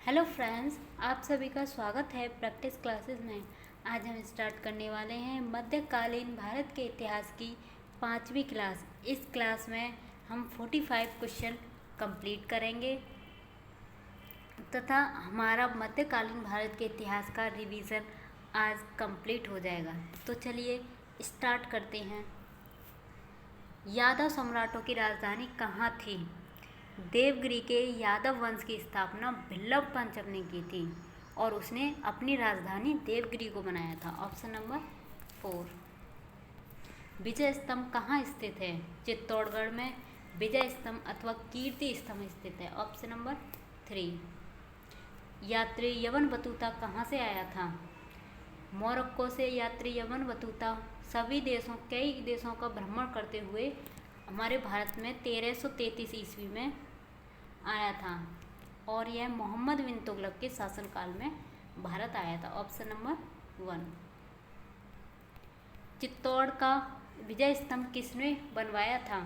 Hello friends, आप सभी का स्वागत है प्रैक्टिस क्लासेस में। आज हम स्टार्ट करने वाले हैं मध्यकालीन भारत के इतिहास की 5वीं क्लास। इस क्लास में हम 45 क्वेश्चन कंप्लीट करेंगे तथा हमारा मध्यकालीन भारत के इतिहास का रिवीजन आज कंप्लीट हो जाएगा। तो चलिए स्टार्ट करते हैं। यादव सम्राटों की राजधानी कहाँ थी? देवगिरी के यादव वंश की स्थापना भिल्लव पंचम ने की थी और उसने अपनी राजधानी देवगिरी को बनाया था। Option number 4। विजय स्तंभ कहाँ स्थित है? चित्तौड़गढ़ में विजय स्तंभ अथवा कीर्ति स्तंभ स्थित है। Option number 3। यात्री यवन बतूता कहाँ से आया था? मोरक्को से यात्री यवन बतूता कई देशों का भ्रमण करते हुए हमारे भारत में 1333 ईस्वी में आया था और यह मोहम्मद बिन तुगलक के शासनकाल में भारत आया था। Option number 1। चित्तौड़ का विजय स्तंभ किसने बनवाया था?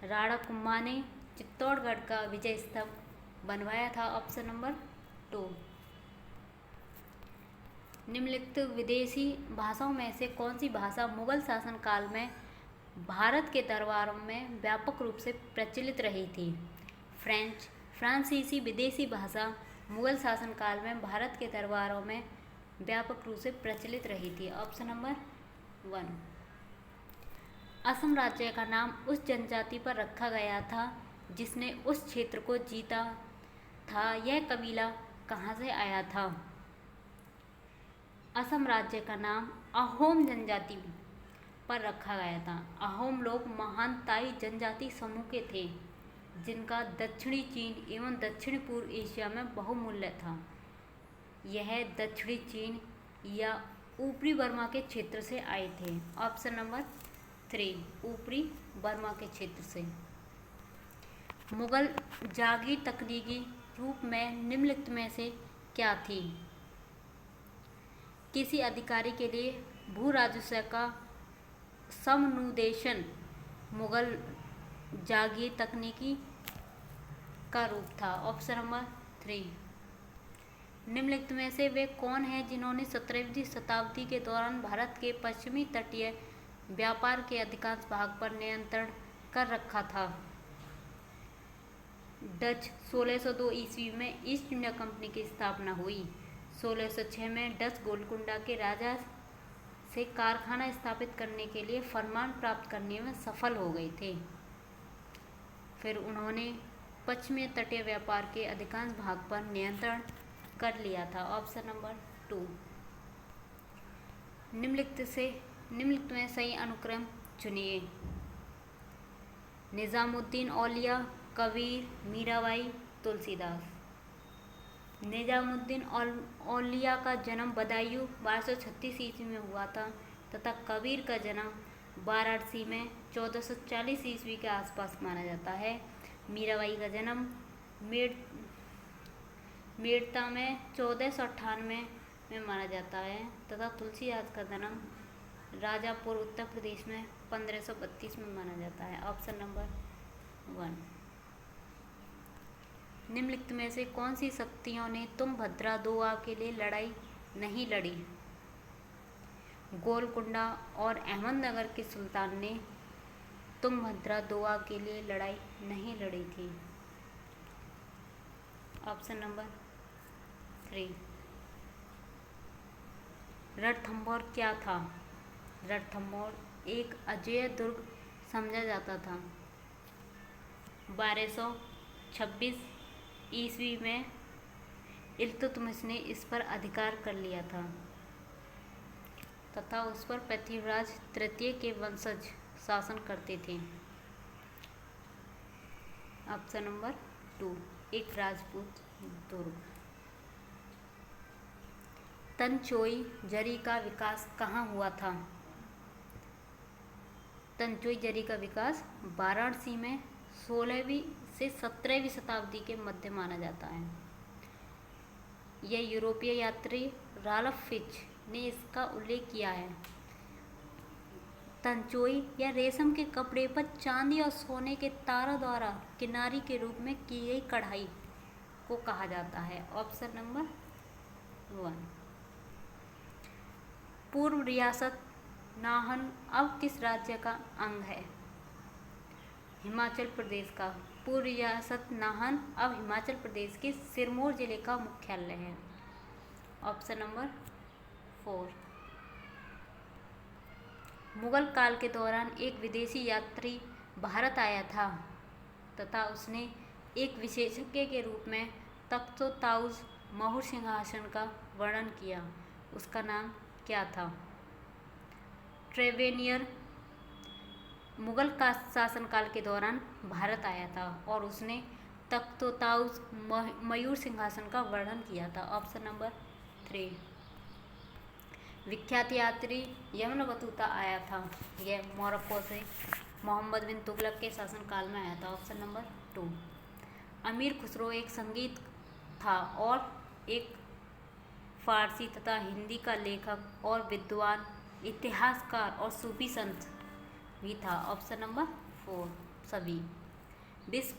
राणा कुम्भा ने चित्तौड़गढ़ का विजय स्तंभ बनवाया था। Option number 2। निम्नलिखित विदेशी भाषाओं में से कौन सी भाषा मुगल शासनकाल में भारत के दरबारों में व्यापक रूप से प्रचलित रही थी? फ्रेंच। फ्रांसीसी विदेशी भाषा मुगल शासनकाल में भारत के दरबारों में व्यापक रूप से प्रचलित रही थी। Option number 1। असम राज्य का नाम उस जनजाति पर रखा गया था जिसने उस क्षेत्र को जीता था। यह कबीला कहाँ से आया था? असम राज्य का नाम अहोम जनजाति पर रखा गया था। अहोम लोग महान ताई जनजाति समूह के थे जिनका दक्षिणी चीन एवं दक्षिण पूर्व एशिया में बहुमूल्य था। यह दक्षिणी चीन या ऊपरी बर्मा के क्षेत्र से आए थे। ऑप्शन नंबर 3, ऊपरी बर्मा के क्षेत्र से। मुगल जागीर तकनीकी रूप में निम्नलिखित में से क्या थी? किसी अधिकारी के लिए भू राजस्व का समनुदेशन मुगल जागीर तकनीकी का रूप था। Option number 3। निम्नलिखित में से वे कौन हैं जिन्होंने 17वीं शताब्दी के दौरान भारत के पश्चिमी तटीय व्यापार के अधिकांश भाग पर नियंत्रण कर रखा था? डच। 1602 ईस्वी में ईस्ट इंडिया कंपनी की स्थापना हुई। 1606 में डच गोलकुंडा के राजा से कारखाना स्थापित करने के लिए फरमान प्राप्त करने में सफल हो गए थे। फिर उन्होंने पश्चिमी तटीय व्यापार के अधिकांश भाग पर नियंत्रण कर लिया था। Option number 2। निम्नलिखित में सही अनुक्रम चुनिए। निजामुद्दीन औलिया, कबीर, मीराबाई, तुलसीदास। निजामुद्दीन औलिया का जन्म बदायूं 1236 ईस्वी में हुआ था तथा कबीर का जन्म वाराणसी में 1440 ईस्वी के आसपास माना जाता है। मीराबाई का जन्म मेड़ता में 1498 में माना जाता है तथा तुलसीदास का जन्म राजापुर उत्तर प्रदेश में 1532 में माना जाता है। Option number 1। निम्नलिखित में से कौन सी शक्तियों ने तुंगभद्रा दोआ के लिए लड़ाई नहीं लड़ी? गोलकुंडा और अहमदनगर के सुल्तान ने तुंगभद्रा दोआ के लिए लड़ाई नहीं लड़ी थी। Option number 3। रणथंभौर क्या था? रणथंभौर एक अजेय दुर्ग समझा जाता था। 1226 ईस्वी में इल्तुतमिश ने इस पर अधिकार कर लिया था तथा उस पर पृथ्वीराज तृतीय के वंशज शासन करते थे। ऑप्शन नंबर 2, एक राजपूत दुर्ग। तंचोई जरी का विकास कहाँ हुआ था? तंचोई जरी का विकास वाराणसी में 16वीं से 17वीं शताब्दी के मध्य माना जाता है। यह यूरोपीय यात्री राल्फ फिच ने इसका उल्लेख किया है। तंचोई या रेशम के कपड़े पर चांदी और सोने के तारों द्वारा किनारी के रूप में की गई कढ़ाई को कहा जाता है? Option number 1। पूर्व रियासत नाहन अब किस राज्य का अंग है? हिमाचल प्रदेश का। पूर्व रियासत नाहन अब हिमाचल प्रदेश के सिरमौर जिले का मुख्यालय है। Option number 4। मुगल काल के दौरान एक विदेशी यात्री भारत आया था तथा उसने एक विशेषज्ञ के रूप में तख्त ताउस महुर सिंहासन का वर्णन किया। उसका नाम क्या था? ट्रेवेनियर मुगल का शासनकाल के दौरान भारत आया था और उसने तख्त ताउस मयूर सिंहासन का वर्णन किया था। Option number 3। विख्यात यात्री यमन बतूता आया था। यह मोरक्को से मोहम्मद बिन तुगलक के शासनकाल में आया था। Option number 2। अमीर खुसरो एक संगीत था और एक फारसी तथा हिंदी का लेखक और विद्वान, इतिहासकार और सूफी संत भी था। ऑप्शन नंबर 4 सभी। विश्व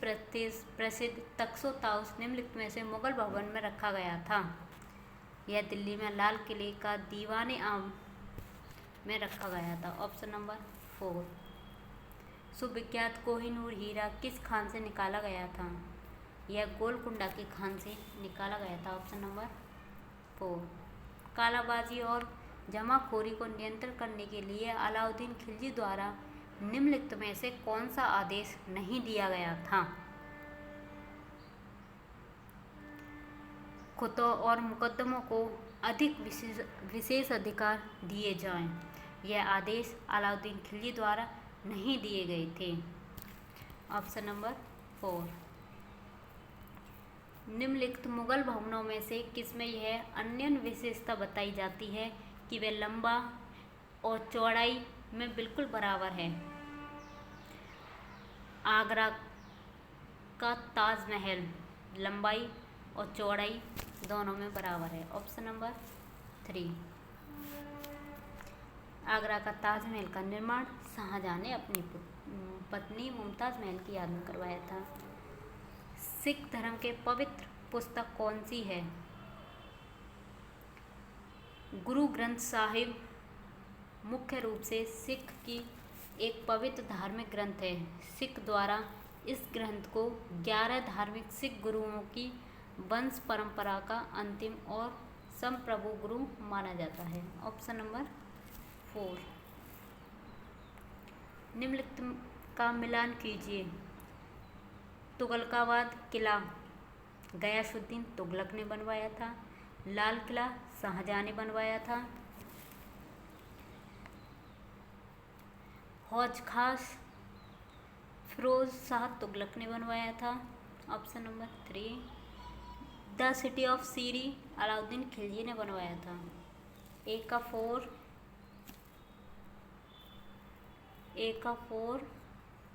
प्रसिद्ध तख्त ताउस निम्नलिखित में से मुगल भवन में रखा गया था। यह दिल्ली में लाल किले का दीवाने आम में रखा गया था। Option number 4। सुविख्यात कोहिनूर हीरा किस खान से निकाला गया था? यह गोलकुंडा के खान से निकाला गया था। Option number 4। कालाबाजी और जमाखोरी को नियंत्रित करने के लिए अलाउद्दीन खिलजी द्वारा निम्नलिखित में से कौन सा आदेश नहीं दिया गया था? खुतों और मुकदमों को अधिक विशेष अधिकार दिए जाएं। यह आदेश अलाउद्दीन खिलजी द्वारा नहीं दिए गए थे। Option number 4। निम्नलिखित मुगल भवनों में से किसमें यह अन्य विशेषता बताई जाती है कि वे लंबा और चौड़ाई में बिल्कुल बराबर है? आगरा का ताजमहल लंबाई और चौड़ाई दोनों में बराबर है। Option number 3। आगरा का ताजमहल का निर्माण शाहजहां ने अपनी पत्नी मुमताज महल की याद में करवाया था। सिख धर्म के पवित्र पुस्तक कौन सी है? गुरु ग्रंथ साहिब मुख्य रूप से सिख की एक पवित्र धार्मिक ग्रंथ है। सिख द्वारा इस ग्रंथ को 11 धार्मिक सिख गुरुओं की वंश परंपरा का अंतिम और संप्रभु गुरु माना जाता है। Option number 4। निम्नलिखित का मिलान कीजिए। तुगलकाबाद किला गयासुद्दीन तुगलक ने बनवाया था। लाल किला शाहजहां ने बनवाया था। हौज खास फिरोज शाह तुगलक ने बनवाया था। Option number 3। The city of Siri Alauddin Khilji ने बनवाया था। ए का 4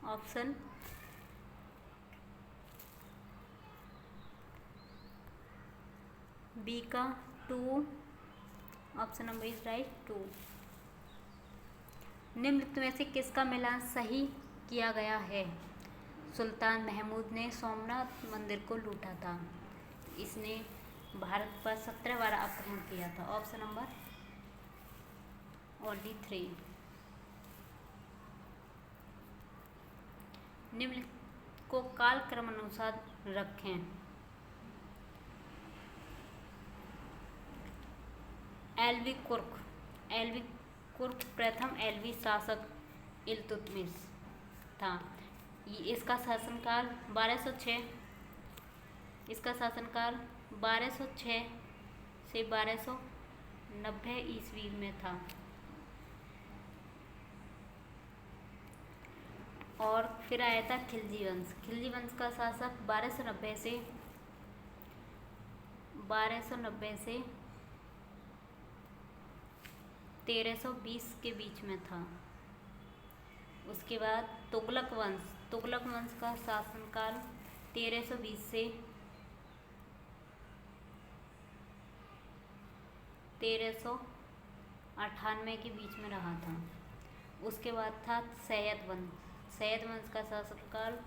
ऑप्शन बी का 2 ऑप्शन नंबर इज राइट 2। निम्नलिखित में से किसका मिलान सही किया गया है? सुल्तान महमूद ने सोमनाथ मंदिर को लूटा था। इसने भारत पर 17 बार आक्रमण किया था। Option number only 3। निम्नलिखित को कालक्रम अनुसार रखें। एल्वी कुर्क प्रथम एल्वी शासक इल्तुतमिश था। इसका शासनकाल 1206 से 1290 ईस्वी में था। और फिर आया था खिलजी वंश। खिलजी वंश का शासक 1290 से 1320 के बीच में था। उसके बाद तुगलक वंश का शासनकाल 1320 से 1398 के बीच में रहा था। उसके बाद था सैयद वंश का शासनकाल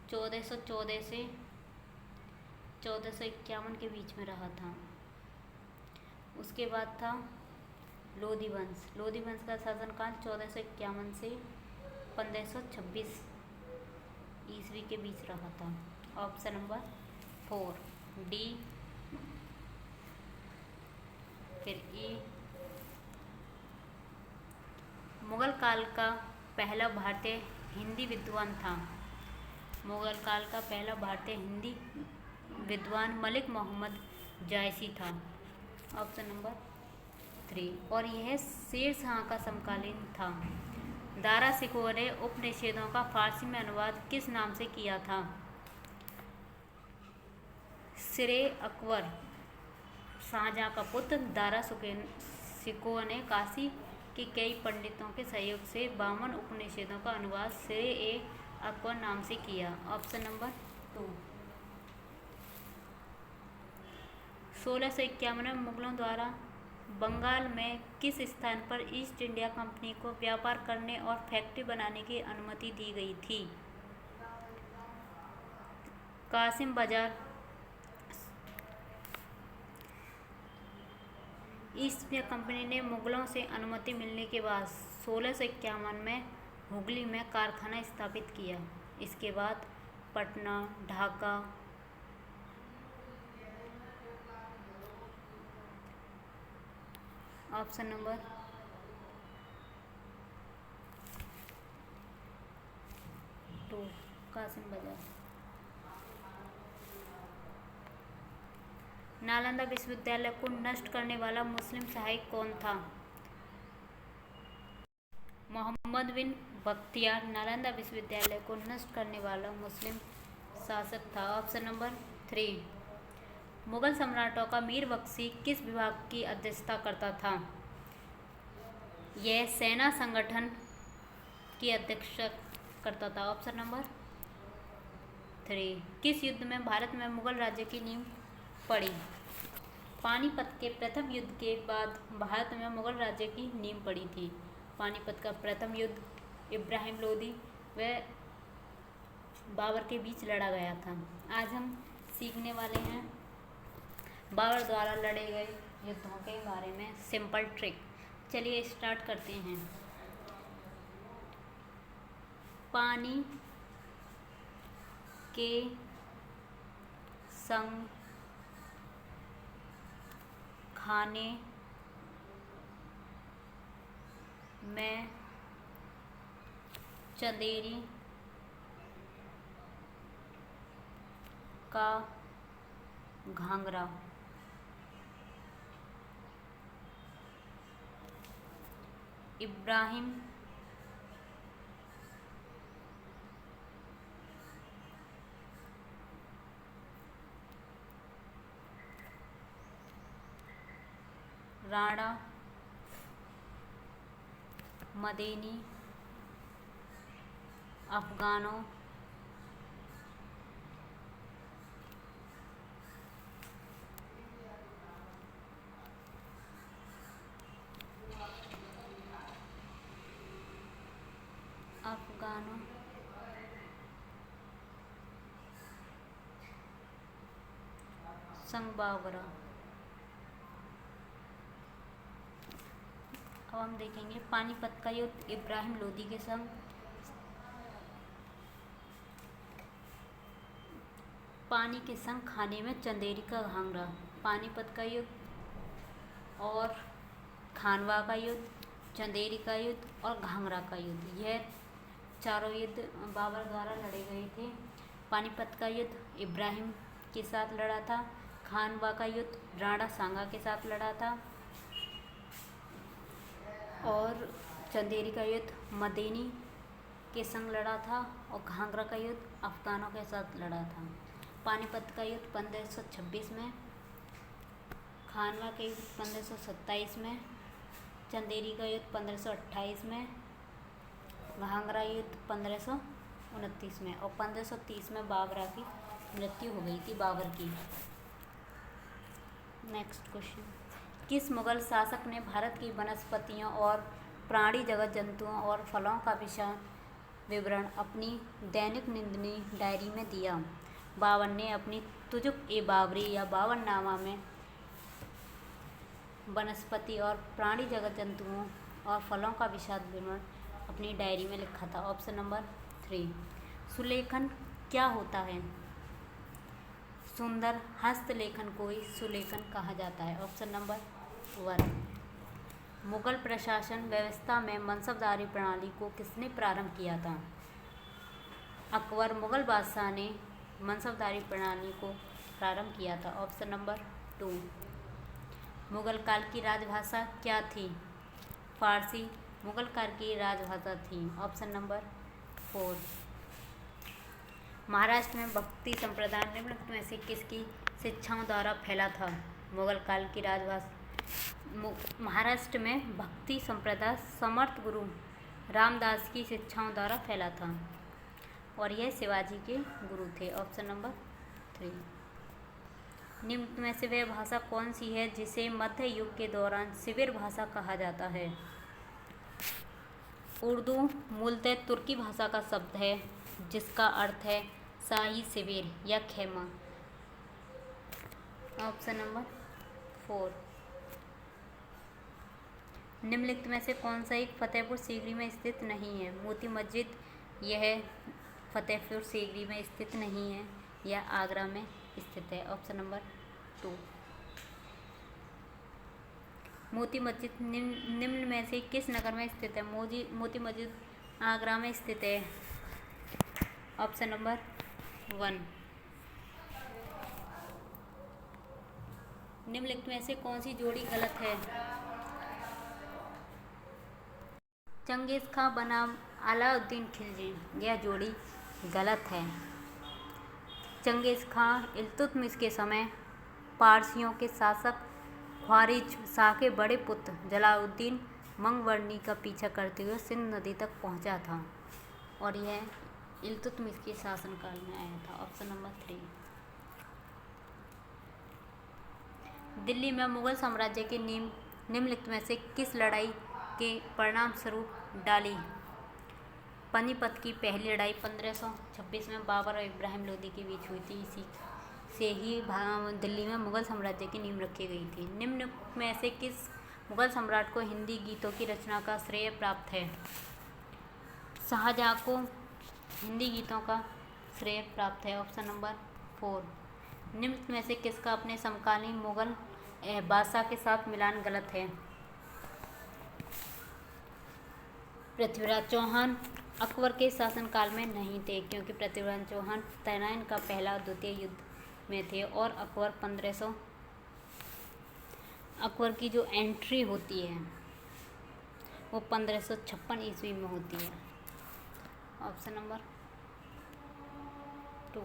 1414 से 1451 के बीच में रहा था। उसके बाद था लोधी वंश। लोधी वंश का शासनकाल 1451 से 1526 ईस्वी के बीच रहा था। ऑप्शन नंबर 4 डी, फिर ई। मुगल काल का पहला भारतीय हिंदी विद्वान था। मुगल काल का पहला भारतीय हिंदी विद्वान मलिक मोहम्मद जायसी था। Option number 3। और यह शेर शाह का समकालीन था। दारा शिकोह ने उपनिषेधों का फारसी में अनुवाद किस नाम से किया था? सिरे अकबर। शाहजहां का पुत्र दारा शिकोह ने काशी के कई पंडितों के सहयोग से 52 उपनिषेधों का अनुवाद सिरे ए अकबर नाम से किया। Option number 2। 1651 में मुगलों द्वारा बंगाल में किस स्थान पर ईस्ट इंडिया कंपनी को व्यापार करने और फैक्ट्री बनाने की अनुमति दी गई थी? कासिम बाजार। ईस्ट इंडिया कंपनी ने मुगलों से अनुमति मिलने के बाद 1651 में हुगली में कारखाना स्थापित किया। इसके बाद पटना, ढाका, ऑप्शन नंबर 2 कासिम बाजार। नालंदा विश्वविद्यालय को नष्ट करने वाला मुस्लिम शासक कौन था? मोहम्मद बिन बख्तियार नालंदा विश्वविद्यालय को नष्ट करने वाला मुस्लिम शासक था। Option number 3। मुगल सम्राटों का मीर बख्शी किस विभाग की अध्यक्षता करता था? यह सेना संगठन की अध्यक्षता करता था। Option number 3। किस युद्ध में भारत में मुगल राज्य की नींव पड़ी? पानीपत के प्रथम युद्ध के बाद भारत में मुगल राज्य की नींव पड़ी थी। पानीपत का प्रथम युद्ध इब्राहिम लोदी व बाबर के बीच लड़ा गया था। आज हम सीखने वाले हैं बाबर द्वारा लड़े गए युद्धों के बारे में सिंपल ट्रिक। चलिए स्टार्ट करते हैं। पानी के संग खाने में चंदेरी का घाघरा। इब्राहिम राणा मदेनी अफगानों संग बावरा। अब हम देखेंगे पानीपत का युद्ध इब्राहिम लोदी के संग पानी के संग खाने में चंदेरी का घाघरा। पानीपत का युद्ध और खानवा का युद्ध, चंदेरी का युद्ध और घाघरा का युद्ध, यह चारों युद्ध बाबर द्वारा लड़े गए थे। पानीपत का युद्ध इब्राहिम के साथ लड़ा था। खानवा का युद्ध राणा सांगा के साथ लड़ा था और चंदेरी का युद्ध मदेनी के संग लड़ा था और घाघरा का युद्ध अफगानों के साथ लड़ा था। पानीपत का युद्ध 1526 में, खानवा का युद्ध 1527 में, चंदेरी का युद्ध 1528 में, घाघरा युद्ध 1529 में और 1530 में बाबरा की मृत्यु हो गई थी, बाबर की। नेक्स्ट क्वेश्चन, किस मुगल शासक ने भारत की वनस्पतियों और प्राणी जगत जंतुओं और फलों का विवरण अपनी दैनिक निंदनी डायरी में दिया? बाबर ने अपनी तुजुक ए बाबरी या बाबरनामा में वनस्पति और प्राणी जगत जंतुओं और फलों का विशद विवरण अपनी डायरी में लिखा था। Option number 3। सुलेखन क्या होता है? सुंदर हस्तलेखन को ही सुलेखन कहा जाता है। Option number 1। मुगल प्रशासन व्यवस्था में मनसबदारी प्रणाली को किसने प्रारंभ किया था? अकबर मुगल बादशाह ने मनसबदारी प्रणाली को प्रारंभ किया था। Option number 2। मुगल काल की राजभाषा क्या थी? फारसी मुगल काल की राजभाषा थी। Option number 4। महाराष्ट्र में भक्ति संप्रदाय निम्नलिखित में से किसकी शिक्षाओं द्वारा फैला था? मुगल काल की राजभाषा महाराष्ट्र में भक्ति संप्रदाय समर्थ गुरु रामदास की शिक्षाओं द्वारा फैला था और यह शिवाजी के गुरु थे। Option number 3। निम्न में से वह भाषा कौन सी है जिसे मध्य युग के दौरान शिविर भाषा कहा जाता है? उर्दू मूलतः तुर्की भाषा का शब्द है जिसका अर्थ है शाही शिविर या खेमा। Option number 4। निम्नलिखित में से कौन सा एक फतेहपुर सीकरी में स्थित नहीं है? मोती मस्जिद यह फतेहपुर सीकरी में स्थित नहीं है, यह आगरा में स्थित है। Option number 2। मोती मस्जिद निम्न में से किस नगर में स्थित है? मोती मस्जिद आगरा में स्थित है। Option number 1। निम्नलिखित में से कौन सी जोड़ी गलत है? चंगेज खां बनाम अलाउद्दीन खिलजी, यह जोड़ी गलत है। चंगेज खां इल्तुतमिश के समय पारसियों के शासक ख्वारिज शाह के बड़े पुत्र जलालुद्दीन मंगवर्णी का पीछा करते हुए सिंध नदी तक पहुंचा था और यह इल्तुतमिश के शासनकाल में आया था। Option number 3। दिल्ली में मुगल साम्राज्य की नींव निम्नलिखित में से किस लड़ाई के परिणाम स्वरूप डाली? पानीपत की पहली लड़ाई 1526 में बाबर और इब्राहिम लोदी के बीच हुई थी। इसी से ही दिल्ली में मुगल साम्राज्य की नींव रखी गई थी। निम्न में से किस मुगल सम्राट को हिंदी गीतों की रचना का श्रेय प्राप्त है? शाहजहाँ को हिंदी गीतों का श्रेय प्राप्त है। Option number 4। निम्न में से किसका अपने समकालीन मुगल बादशाह के साथ मिलान गलत है? पृथ्वीराज चौहान अकबर के शासनकाल में नहीं थे क्योंकि पृथ्वीराज चौहान तैनान का पहला और द्वितीय युद्ध में थे और अकबर की जो एंट्री होती है वो 1556 ईस्वी में होती है। Option number 2।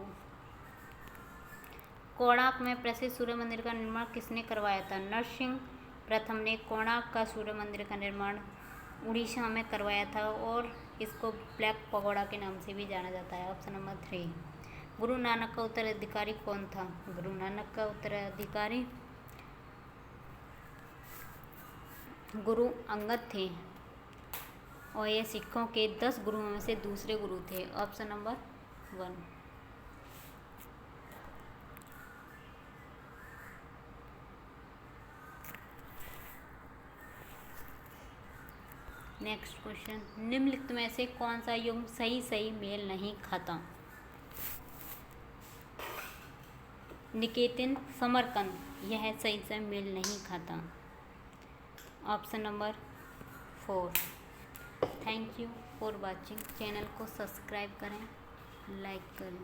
कोणार्क में प्रसिद्ध सूर्य मंदिर का निर्माण किसने करवाया था? नरसिंह प्रथम ने कोणार्क का सूर्य मंदिर का निर्माण उड़ीसा में करवाया था और इसको ब्लैक पगोड़ा के नाम से भी जाना जाता है। Option number 3। गुरु नानक का उत्तराधिकारी कौन था? गुरु नानक का उत्तराधिकारी गुरु अंगद थे और ये सिखों के 10 गुरुओं में से दूसरे गुरु थे। Option number 1। नेक्स्ट क्वेश्चन, निम्नलिखित में से कौन सा युग्म सही मेल नहीं खाता? निकेतन समरकंद, यह सही मेल नहीं खाता। Option number 4। Thank you for watching. Channel को सब्सक्राइब करें, लाइक करें।